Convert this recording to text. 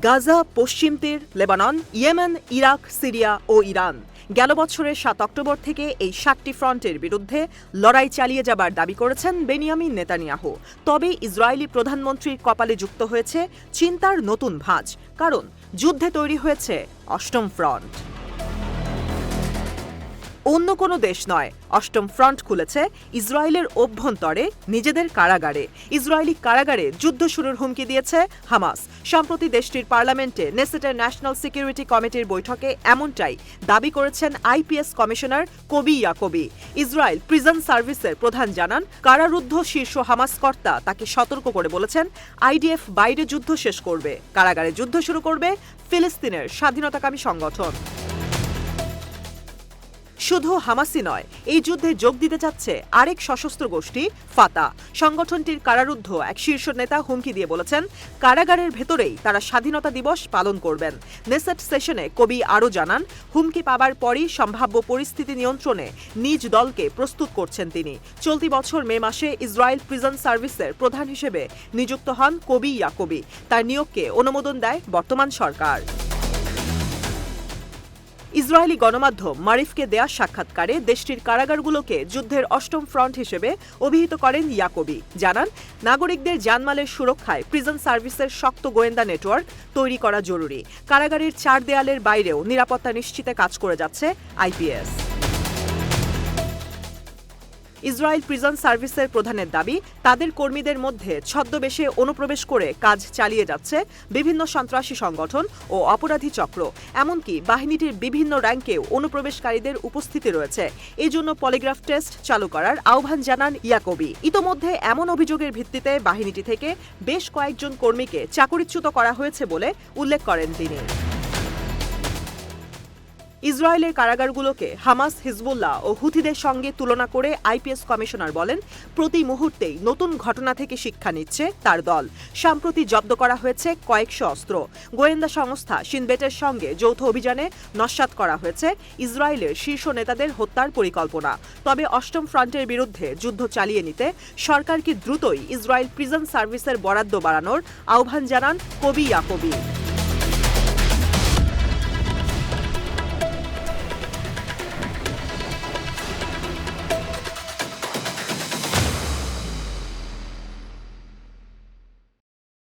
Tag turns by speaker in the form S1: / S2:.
S1: গাজা, পশ্চিম তীর, Lebanon, Yemen, Iraq, Syria ও Iran. গেল বছরের ৭ অক্টোবর থেকে এই ৭টি ফ্রন্টের বিরুদ্ধে লড়াই চালিয়ে যাবার দাবি করেছেন বেনিয়ামিন নেতানিয়াহু। তবে ইসরায়েলি প্রধানমন্ত্রীর কপালে যুক্ত হয়েছে চিন্তার নতুন ভাঁজ, কারণ যুদ্ধে তৈরি হয়েছে অষ্টম ফ্রন্ট। অন্য কোনো দেশ নয়, অষ্টম ফ্রন্ট খুলেছে ইসরায়েলের অভ্যন্তরে নিজেদের কারাগারে। ইসরায়েলি কারাগারে যুদ্ধ শুরুর হুমকি দিয়েছে হামাস। সম্প্রতি দেশটির পার্লামেন্টে নেসেটের ন্যাশনাল সিকিউরিটি কমিটির বৈঠকে এমনটাই দাবি করেছেন আইপিএস কমিশনার কবি ইয়াকোবি। ইসরায়েল প্রিজন সার্ভিসের প্রধান জানান, কারারুদ্ধ শীর্ষ হামাস কর্তা তাকে সতর্ক করে বলেছেন, আইডিএফ বাইরে যুদ্ধ শেষ করবে, কারাগারে যুদ্ধ শুরু করবে ফিলিস্তিনের স্বাধীনতাকামী সংগঠন। শুধু হামাসই নয়, এই যুদ্ধে যোগ দিতে যাচ্ছে আরেক সশস্ত্র গোষ্ঠী ফাতা। সংগঠনটির কারারুদ্ধ এক শীর্ষ নেতা হুমকি দিয়ে বলেছেন, কারাগারের ভেতরেই তারা স্বাধীনতা দিবস পালন করবেন। নেসেট সেশনে কবি আরও জানান, হুমকি পাবার পরই সম্ভাব্য পরিস্থিতি নিয়ন্ত্রণে নিজ দলকে প্রস্তুত করছেন তিনি। চলতি বছর মে মাসে ইসরায়েল প্রিজন সার্ভিসের প্রধান হিসেবে নিযুক্ত হন কবি ইয়াকোবি। তার নিয়োগকে অনুমোদন দেয় বর্তমান সরকার। ইসরায়েলি গণমাধ্যম মারিফকে দেয়া সাক্ষাৎকারে দেশটির কারাগারগুলোকে যুদ্ধের অষ্টম ফ্রন্ট হিসেবে অভিহিত করেন ইয়াকোবি। জানান, নাগরিকদের জানমালের সুরক্ষায় প্রিজন সার্ভিসের শক্ত গোয়েন্দা নেটওয়ার্ক তৈরি করা জরুরি। কারাগারের ৪ দেয়ালের বাইরেও নিরাপত্তা নিশ্চিতে কাজ করে যাচ্ছে আইপিএস। ইসরায়েল প্রিজন সার্ভিসের প্রধানের দাবি, তাদের কর্মীদের মধ্যে ছদ্মবেশে অনুপ্রবেশ করে কাজ চালিয়ে যাচ্ছে বিভিন্ন সন্ত্রাসী সংগঠন ও অপরাধী চক্র। এমনকি বাহিনীটির বিভিন্ন র্যাঙ্কেও অনুপ্রবেশকারীদের উপস্থিতি রয়েছে। এই জন্য পলিগ্রাফ টেস্ট চালু করার আহ্বান জানান ইয়াকোবি। ইতোমধ্যে এমন অভিযোগের ভিত্তিতে বাহিনীটি থেকে বেশ কয়েকজন কর্মীকে চাকরিচ্যুত করা হয়েছে বলে উল্লেখ করেন তিনি। ইসরায়েলের কারাগারগুলোকে হামাস, হিজবুল্লাহ ও হুথিদের সঙ্গে তুলনা করে আইপিএস কমিশনার বলেন, প্রতি মুহূর্তেই নতুন ঘটনা থেকে শিক্ষা নিচ্ছে তার দল। সম্প্রতি জব্দ করা হয়েছে কয়েকশো অস্ত্র। গোয়েন্দা সংস্থা শিনবেটের সঙ্গে যৌথ অভিযানে নস্যাৎ করা হয়েছে ইসরায়েলের শীর্ষ নেতাদের হত্যার পরিকল্পনা। তবে অষ্টম ফ্রন্টের বিরুদ্ধে যুদ্ধ চালিয়ে নিতে সরকারকে দ্রুতই ইসরায়েল প্রিজন সার্ভিসের বরাদ্দ বাড়ানোর আহ্বান জানান কবি ইয়াকোবি।